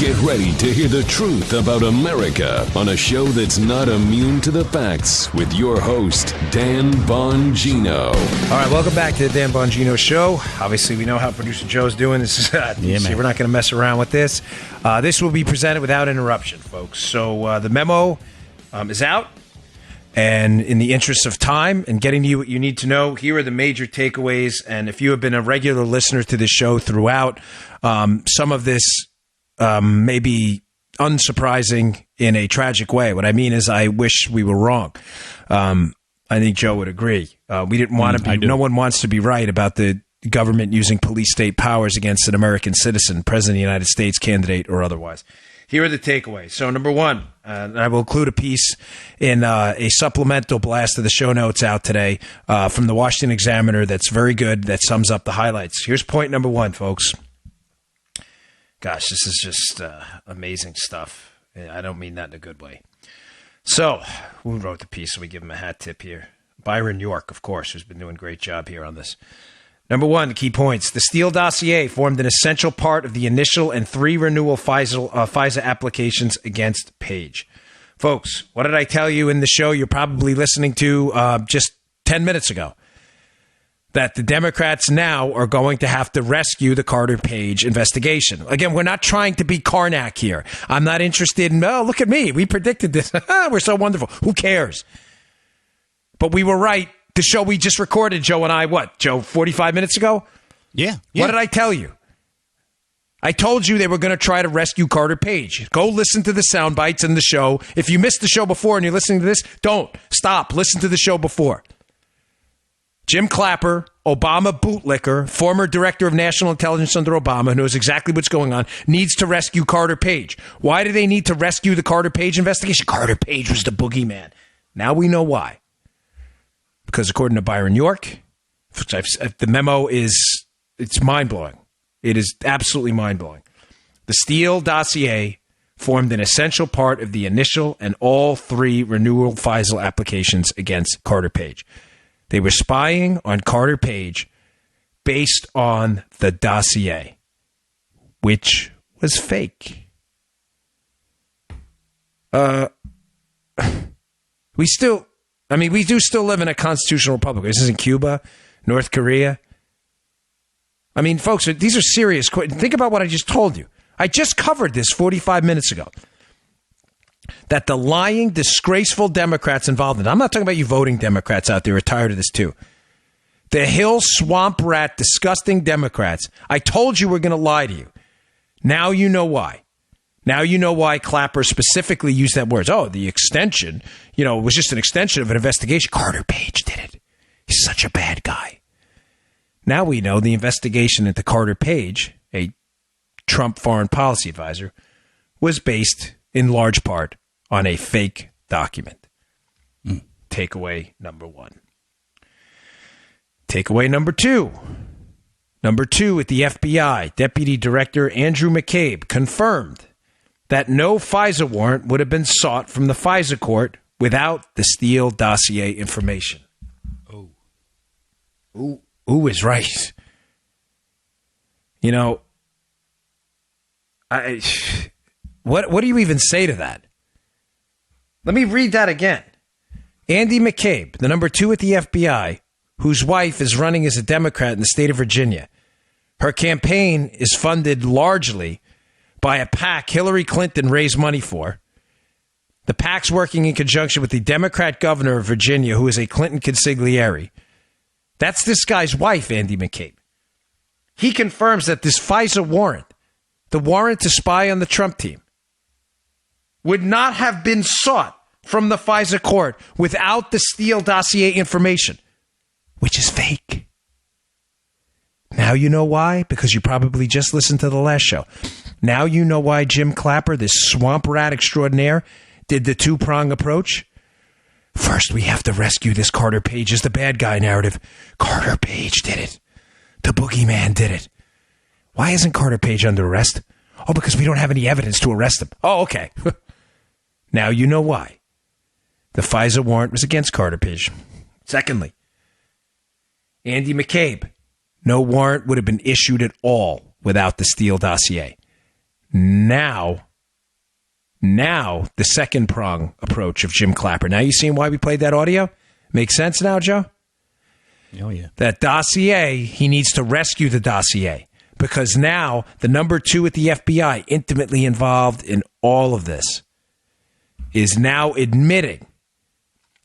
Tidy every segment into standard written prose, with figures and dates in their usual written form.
Get ready to hear the truth about America on a show that's not immune to the facts with your host, Dan Bongino. All right, welcome back to the Dan Bongino Show. Obviously, we know how Producer Joe's doing. This is we're not going to mess around with this. This will be presented without interruption, folks. So the memo is out. And in the interest of time and getting you what you need to know, here are the major takeaways. And if you have been a regular listener to this show throughout, some of this may be unsurprising in a tragic way. What I mean is I wish we were wrong. I think Joe would agree. We didn't want to be, no one wants to be right about the government using police state powers against an American citizen, president of the United States, candidate, or otherwise. Here are the takeaways. So number one, and I will include a piece in a supplemental blast of the show notes out today from the Washington Examiner that's very good, that sums up the highlights. Here's point number one, folks. Gosh, this is just amazing stuff. I don't mean that in a good way. So, who wrote the piece? So we give him a hat tip here. Byron York, of course, who's been doing a great job here on this. Number one, the key points. The Steele dossier formed an essential part of the initial and 3 renewal FISA applications against Page. Folks, what did I tell you in the show you're probably listening to just 10 minutes ago? That the Democrats now are going to have to rescue the Carter Page investigation. Again, we're not trying to be Karnak here. I'm not interested in, oh, look at me. We predicted this. We're so wonderful. Who cares? But we were right. The show we just recorded, Joe and I, Joe, 45 minutes ago? Yeah. What did I tell you? I told you they were going to try to rescue Carter Page. Go listen to the sound bites in the show. If you missed the show before and you're listening to this, don't. Stop. Listen to the show before. Jim Clapper, Obama bootlicker, former director of national intelligence under Obama, who knows exactly what's going on, needs to rescue Carter Page. Why do they need to rescue the Carter Page investigation? Carter Page was the boogeyman. Now we know why. Because according to Byron York, the memo is, it's mind-blowing. It is absolutely mind-blowing. The Steele dossier formed an essential part of the initial and all 3 renewal FISA applications against Carter Page. They were spying on Carter Page based on the dossier, which was fake. We do still live in a constitutional republic. This isn't Cuba, North Korea. I mean, folks, these are serious questions. Think about what I just told you. I just covered this 45 minutes ago. That the lying, disgraceful Democrats involved in it. I'm not talking about you voting Democrats out there who are tired of this too. The Hill swamp rat, disgusting Democrats. I told you we're going to lie to you. Now you know why. Now you know why Clapper specifically used that word. Oh, the extension, it was just an extension of an investigation. Carter Page did it. He's such a bad guy. Now we know the investigation into Carter Page, a Trump foreign policy advisor, was based in large part on a fake document. Takeaway number one. Takeaway number two. Number two, at the FBI, Deputy Director Andrew McCabe confirmed that no FISA warrant would have been sought from the FISA court without the Steele dossier information. Ooh is right. What do you even say to that? Let me read that again. Andy McCabe, the number 2 at the FBI, whose wife is running as a Democrat in the state of Virginia. Her campaign is funded largely by a PAC Hillary Clinton raised money for. The PAC's working in conjunction with the Democrat governor of Virginia, who is a Clinton consigliere. That's this guy's wife, Andy McCabe. He confirms that this FISA warrant, the warrant to spy on the Trump team, would not have been sought from the FISA court without the Steele dossier information, which is fake. Now you know why? Because you probably just listened to the last show. Now you know why Jim Clapper, this swamp rat extraordinaire, did the 2-prong approach. First, we have to rescue this Carter Page as the bad guy narrative. Carter Page did it. The boogeyman did it. Why isn't Carter Page under arrest? Oh, because we don't have any evidence to arrest him. Oh, okay. Now you know why. The FISA warrant was against Carter Page. Secondly, Andy McCabe. No warrant would have been issued at all without the Steele dossier. Now, the second prong approach of Jim Clapper. Now you seeing why we played that audio? Makes sense now, Joe? Oh, yeah. That dossier, he needs to rescue the dossier because now the number 2 at the FBI, intimately involved in all of this, is now admitted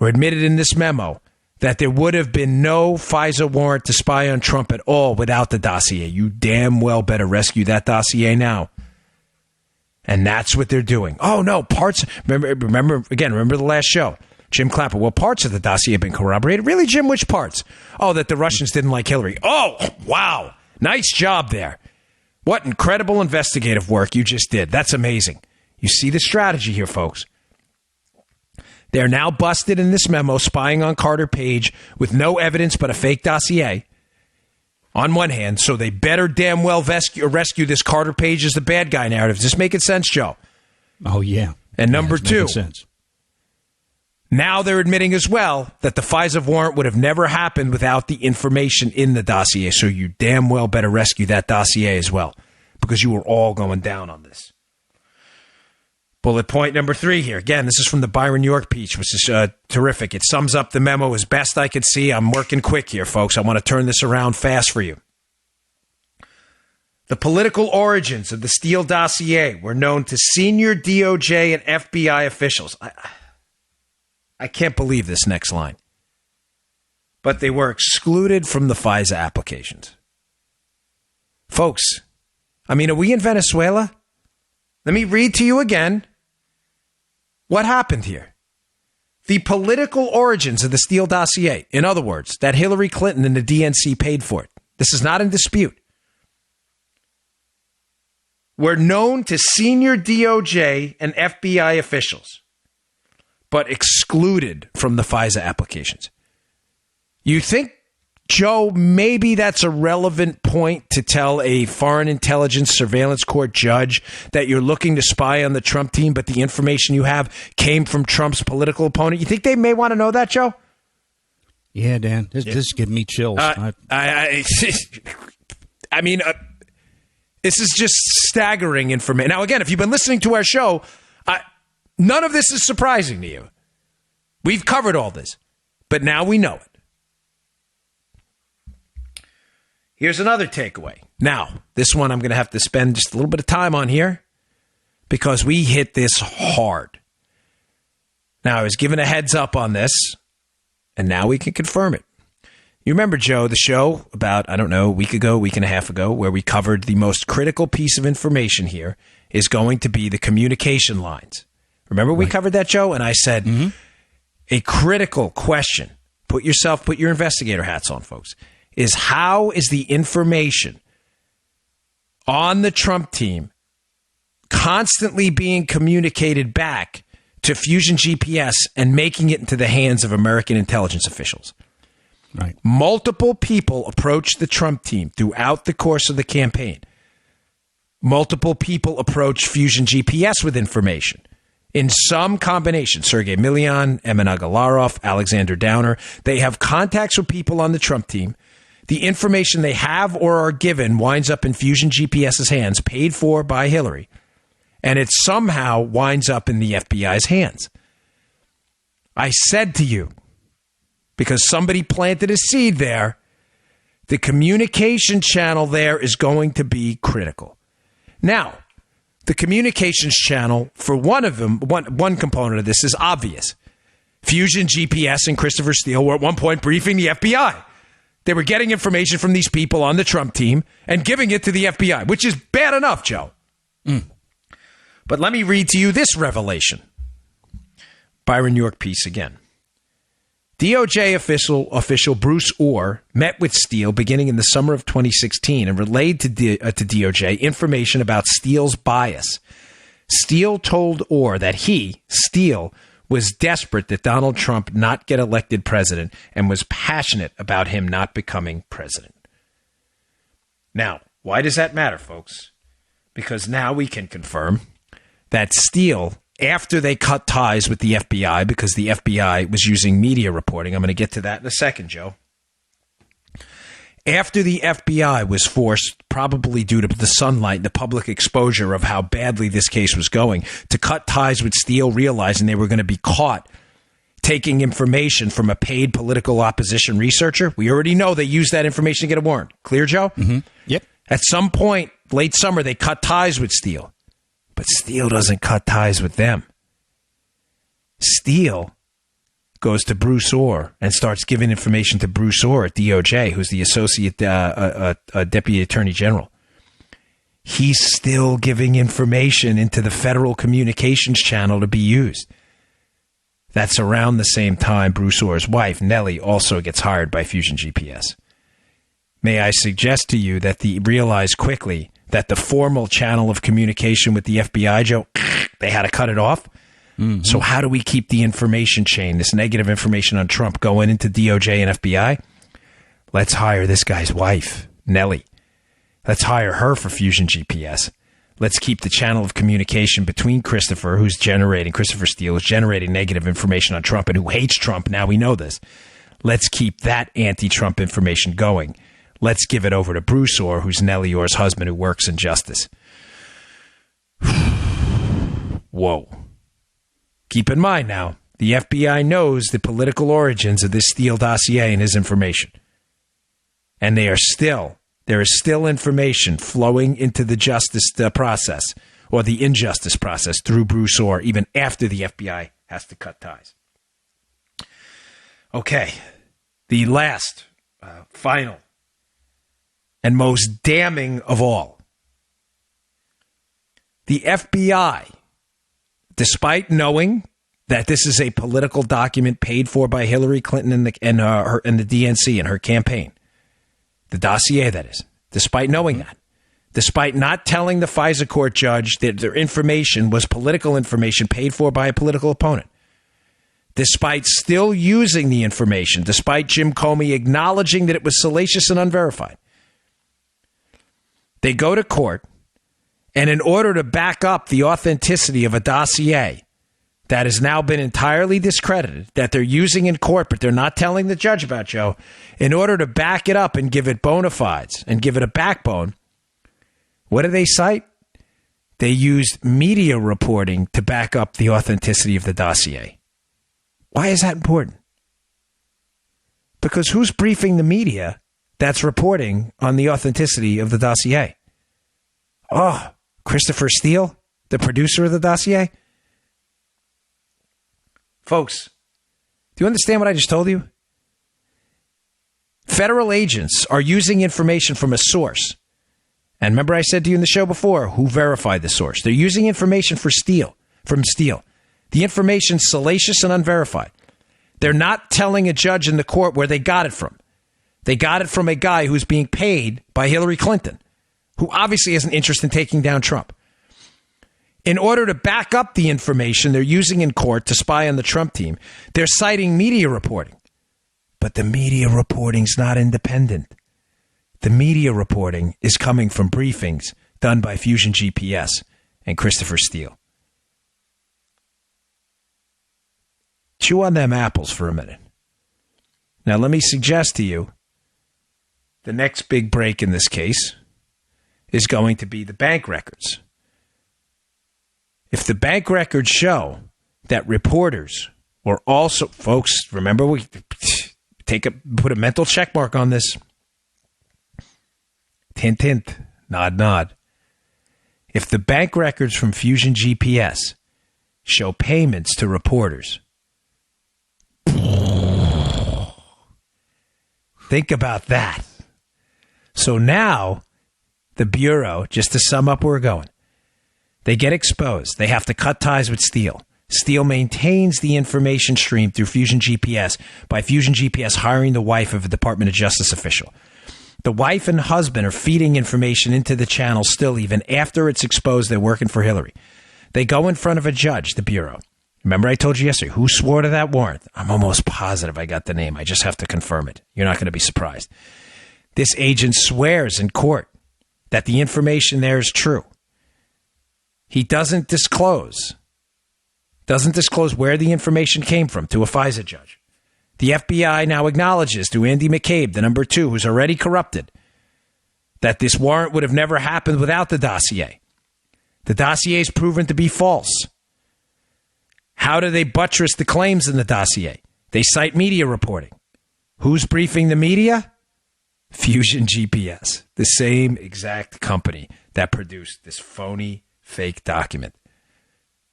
in this memo that there would have been no FISA warrant to spy on Trump at all without the dossier. You damn well better rescue that dossier now. And that's what they're doing. Oh, no, parts. Remember the last show. Jim Clapper. Well, parts of the dossier have been corroborated. Really, Jim? Which parts? Oh, that the Russians didn't like Hillary. Oh, wow. Nice job there. What incredible investigative work you just did. That's amazing. You see the strategy here, folks. They're now busted in this memo spying on Carter Page with no evidence but a fake dossier. On one hand, so they better damn well rescue this Carter Page as the bad guy narrative. Is this making sense, Joe? Oh, yeah. And number 2, now they're admitting as well that the FISA warrant would have never happened without the information in the dossier. So you damn well better rescue that dossier as well, because you were all going down on this. Bullet point number 3 here. Again, this is from the Byron York piece, which is terrific. It sums up the memo as best I could see. I'm working quick here, folks. I want to turn this around fast for you. The political origins of the Steele dossier were known to senior DOJ and FBI officials. I can't believe this next line. But they were excluded from the FISA applications. Folks, I mean, are we in Venezuela? Let me read to you again what happened here. The political origins of the Steele dossier, in other words, that Hillary Clinton and the DNC paid for it. This is not in dispute. Were known to senior DOJ and FBI officials, but excluded from the FISA applications. You think, Joe, maybe that's a relevant point to tell a foreign intelligence surveillance court judge that you're looking to spy on the Trump team, but the information you have came from Trump's political opponent? You think they may want to know that, Joe? Yeah, Dan. This gives me chills. I mean, this is just staggering information. Now, again, if you've been listening to our show, none of this is surprising to you. We've covered all this, but now we know it. Here's another takeaway. Now, this one I'm going to have to spend just a little bit of time on here because we hit this hard. Now, I was given a heads up on this, and now we can confirm it. You remember, Joe, the show about, a week and a half ago, where we covered the most critical piece of information here is going to be the communication lines. Remember we covered that, Joe? And I said, a critical question, put your investigator hats on, folks, is how is the information on the Trump team constantly being communicated back to Fusion GPS and making it into the hands of American intelligence officials? Right. Multiple people approached the Trump team throughout the course of the campaign. Multiple people approached Fusion GPS with information. In some combination, Sergei Milian, Emin Agalarov, Alexander Downer, they have contacts with people on the Trump team. The information they have or are given winds up in Fusion GPS's hands, paid for by Hillary, and it somehow winds up in the FBI's hands. I said to you, because somebody planted a seed there, the communication channel there is going to be critical. Now, the communications channel for one of them, one component of this is obvious. Fusion GPS and Christopher Steele were at one point briefing the FBI. They were getting information from these people on the Trump team and giving it to the FBI, which is bad enough, Joe. But let me read to you this revelation. Byron York piece again. DOJ official Bruce Orr met with Steele beginning in the summer of 2016 and relayed to DOJ information about Steele's bias. Steele told Orr that he, Steele, was desperate that Donald Trump not get elected president and was passionate about him not becoming president. Now, why does that matter, folks? Because now we can confirm that Steele, after they cut ties with the FBI, because the FBI was using media reporting, I'm going to get to that in a second, Joe. After the FBI was forced, probably due to the sunlight and the public exposure of how badly this case was going, to cut ties with Steele, realizing they were going to be caught taking information from a paid political opposition researcher. We already know they used that information to get a warrant. Clear, Joe? Mm-hmm. Yep. At some point, late summer, they cut ties with Steele. But Steele doesn't cut ties with them. Steele goes to Bruce Orr and starts giving information to Bruce Orr at DOJ, who's the associate deputy attorney general. He's still giving information into the federal communications channel to be used. That's around the same time Bruce Orr's wife, Nellie, also gets hired by Fusion GPS. May I suggest to you that they realized quickly that the formal channel of communication with the FBI, Joe, they had to cut it off. Mm-hmm. So how do we keep the information chain, this negative information on Trump, going into DOJ and FBI? Let's hire this guy's wife, Nellie. Let's hire her for Fusion GPS. Let's keep the channel of communication between Christopher Steele, who's generating negative information on Trump and who hates Trump. Now we know this. Let's keep that anti-Trump information going. Let's give it over to Bruce Orr, who's Nellie Orr's husband, who works in justice. Whoa. Keep in mind now, the FBI knows the political origins of this Steele dossier and his information. And there is still information flowing into the justice process, or the injustice process, through Bruce Orr, even after the FBI has to cut ties. Okay, the last, final, and most damning of all. The FBI, despite knowing that this is a political document paid for by Hillary Clinton and the DNC and her campaign, the dossier, that is, despite knowing that, despite not telling the FISA court judge that their information was political information paid for by a political opponent, despite still using the information, despite Jim Comey acknowledging that it was salacious and unverified, they go to court, and in order to back up the authenticity of a dossier that has now been entirely discredited, that they're using in court, but they're not telling the judge about, Joe, in order to back it up and give it bona fides and give it a backbone, what do they cite? They used media reporting to back up the authenticity of the dossier. Why is that important? Because who's briefing the media that's reporting on the authenticity of the dossier? Oh, Christopher Steele, the producer of the dossier? Folks, do you understand what I just told you? Federal agents are using information from a source. And remember I said to you in the show before, who verified the source? They're using information from Steele. The information's salacious and unverified. They're not telling a judge in the court where they got it from. They got it from a guy who's being paid by Hillary Clinton, who obviously has an interest in taking down Trump. In order to back up the information they're using in court to spy on the Trump team, they're citing media reporting. But the media reporting's not independent. The media reporting is coming from briefings done by Fusion GPS and Christopher Steele. Chew on them apples for a minute. Now, let me suggest to you, the next big break in this case is going to be the bank records. If the bank records show that reporters were also, folks, remember we put a mental check mark on this. Hint, hint, nod, nod. If the bank records from Fusion GPS show payments to reporters, think about that. So now the Bureau, just to sum up where we're going, they get exposed. They have to cut ties with Steele. Steele maintains the information stream through Fusion GPS by Fusion GPS hiring the wife of a Department of Justice official. The wife and husband are feeding information into the channel still even after it's exposed they're working for Hillary. They go in front of a judge, the Bureau. Remember I told you yesterday, who swore to that warrant? I'm almost positive I got the name. I just have to confirm it. You're not going to be surprised. This agent swears in court that the information there is true. He doesn't disclose where the information came from to a FISA judge. The FBI now acknowledges through Andy McCabe, the number 2, who's already corrupted, that this warrant would have never happened without the dossier. The dossier is proven to be false. How do they buttress the claims in the dossier? They cite media reporting. Who's briefing the media? Fusion GPS, the same exact company that produced this phony, fake document.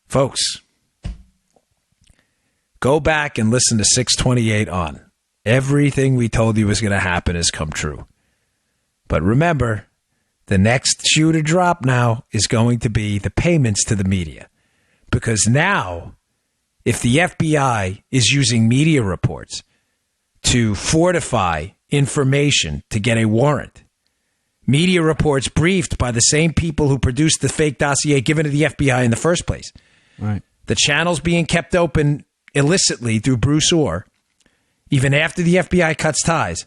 Folks, go back and listen to 628 on. Everything we told you was going to happen has come true. But remember, the next shoe to drop now is going to be the payments to the media. Because now, if the FBI is using media reports to fortify information to get a warrant, media reports briefed by the same people who produced the fake dossier given to the FBI in the first place. Right. The channels being kept open illicitly through Bruce Orr, even after the FBI cuts ties.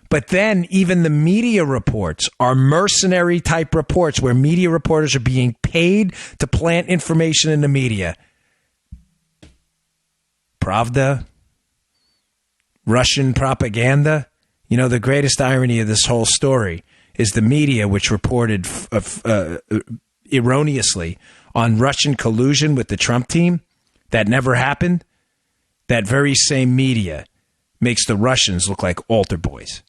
But then even the media reports are mercenary type reports where media reporters are being paid to plant information in the media. Pravda, Russian propaganda. You know, the greatest irony of this whole story is the media, which reported erroneously on Russian collusion with the Trump team. That never happened. That very same media makes the Russians look like altar boys.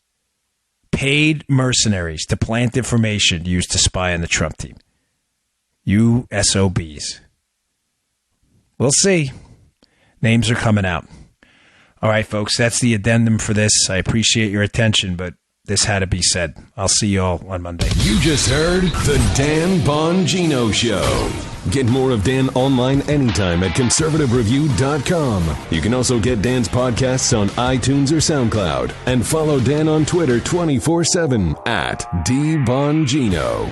Paid mercenaries to plant information used to spy on the Trump team. You SOBs. We'll see. Names are coming out. All right, folks, that's the addendum for this. I appreciate your attention, but this had to be said. I'll see you all on Monday. You just heard the Dan Bongino Show. Get more of Dan online anytime at conservativereview.com. You can also get Dan's podcasts on iTunes or SoundCloud. And follow Dan on Twitter 24/7 at DBongino.